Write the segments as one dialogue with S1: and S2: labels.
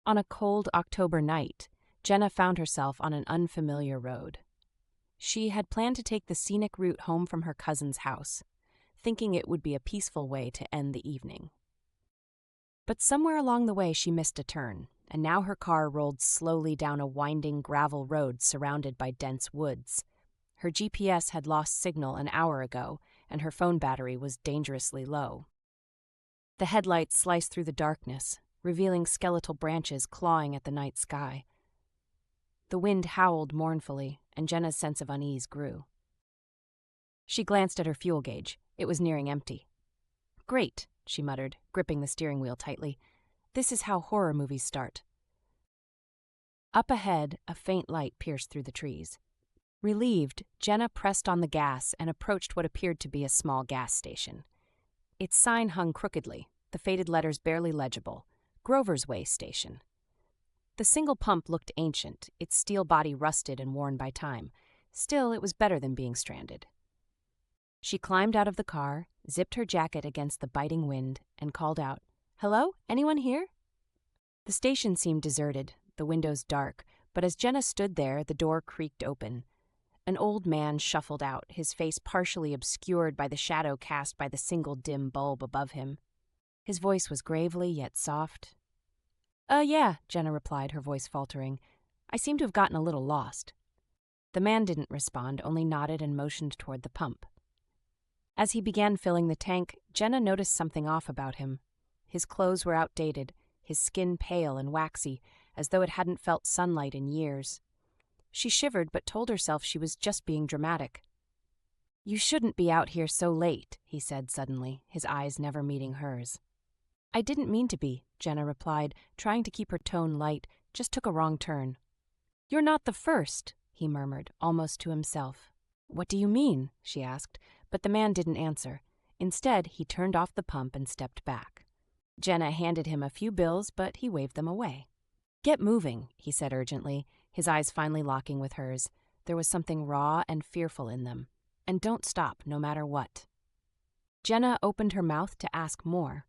S1: On a cold October night, Jenna found herself on an unfamiliar road. She had planned to take the scenic route home from her cousin's house, thinking it would be a peaceful way to end the evening. But somewhere along the way she missed a turn, and now her car rolled slowly down a winding gravel road surrounded by dense woods. Her GPS had lost signal an hour ago, and her phone battery was dangerously low. The headlights sliced through the darkness, revealing skeletal branches clawing at the night sky. The wind howled mournfully, and Jenna's sense of unease grew. She glanced at her fuel gauge. It was nearing empty. "Great," she muttered, gripping the steering wheel tightly. "This is how horror movies start." Up ahead, a faint light pierced through the trees. Relieved, Jenna pressed on the gas and approached what appeared to be a small gas station. Its sign hung crookedly, the faded letters barely legible. Grover's Way Station. The single pump looked ancient, its steel body rusted and worn by time. Still, it was better than being stranded. She climbed out of the car, zipped her jacket against the biting wind, and called out, "Hello? Anyone here?" The station seemed deserted, the windows dark, but as Jenna stood there, the door creaked open. An old man shuffled out, his face partially obscured by the shadow cast by the single dim bulb above him. His voice was gravely yet soft. Yeah," Jenna replied, her voice faltering. "I seem to have gotten a little lost." The man didn't respond, only nodded and motioned toward the pump. As he began filling the tank, Jenna noticed something off about him. His clothes were outdated, his skin pale and waxy, as though it hadn't felt sunlight in years. She shivered but told herself she was just being dramatic. "You shouldn't be out here so late," he said suddenly, his eyes never meeting hers. "I didn't mean to be," Jenna replied, trying to keep her tone light, "just took a wrong turn." "You're not the first," he murmured, almost to himself. "What do you mean?" she asked, but the man didn't answer. Instead, he turned off the pump and stepped back. Jenna handed him a few bills, but he waved them away. "Get moving," he said urgently, his eyes finally locking with hers. There was something raw and fearful in them. "And don't stop, no matter what." Jenna opened her mouth to ask more,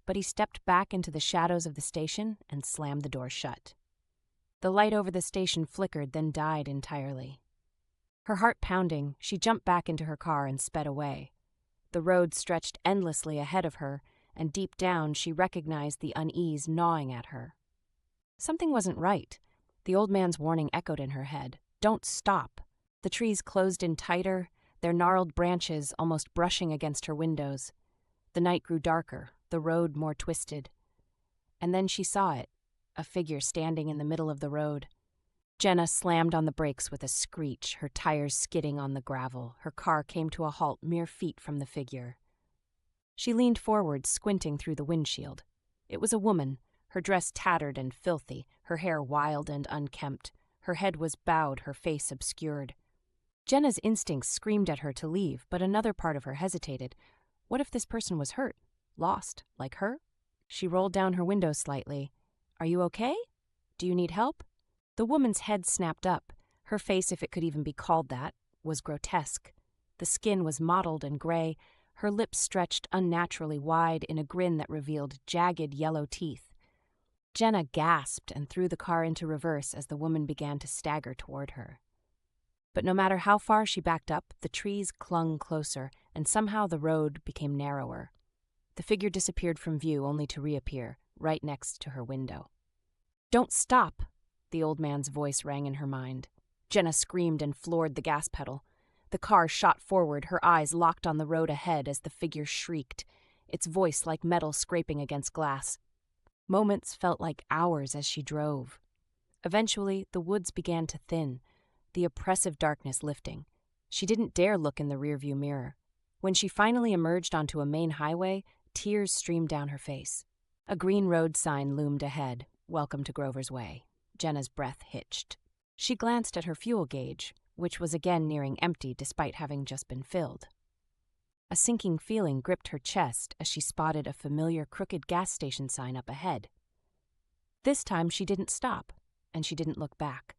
S1: but he stepped back into the shadows of the station and slammed the door shut. The light over the station flickered, then died entirely. Her heart pounding, she jumped back into her car and sped away. The road stretched endlessly ahead of her, and deep down she recognized the unease gnawing at her. Something wasn't right. The old man's warning echoed in her head. Don't stop. The trees closed in tighter, their gnarled branches almost brushing against her windows. The night grew darker, the road more twisted. And then she saw it, a figure standing in the middle of the road. Jenna slammed on the brakes with a screech, her tires skidding on the gravel. Her car came to a halt mere feet from the figure. She leaned forward, squinting through the windshield. It was a woman, her dress tattered and filthy, her hair wild and unkempt. Her head was bowed, her face obscured. Jenna's instincts screamed at her to leave, but another part of her hesitated. What if this person was hurt? Lost, like her? She rolled down her window slightly. "Are you okay? Do you need help?" The woman's head snapped up. Her face, if it could even be called that, was grotesque. The skin was mottled and gray, her lips stretched unnaturally wide in a grin that revealed jagged yellow teeth. Jenna gasped and threw the car into reverse as the woman began to stagger toward her. But no matter how far she backed up, the trees clung closer, and somehow the road became narrower. The figure disappeared from view, only to reappear, right next to her window. "Don't stop!" The old man's voice rang in her mind. Jenna screamed and floored the gas pedal. The car shot forward, her eyes locked on the road ahead as the figure shrieked, its voice like metal scraping against glass. Moments felt like hours as she drove. Eventually, the woods began to thin, the oppressive darkness lifting. She didn't dare look in the rearview mirror. When she finally emerged onto a main highway, tears streamed down her face. A green road sign loomed ahead, "Welcome to Grover's Way." Jenna's breath hitched. She glanced at her fuel gauge, which was again nearing empty despite having just been filled. A sinking feeling gripped her chest as she spotted a familiar crooked gas station sign up ahead. This time she didn't stop, and she didn't look back.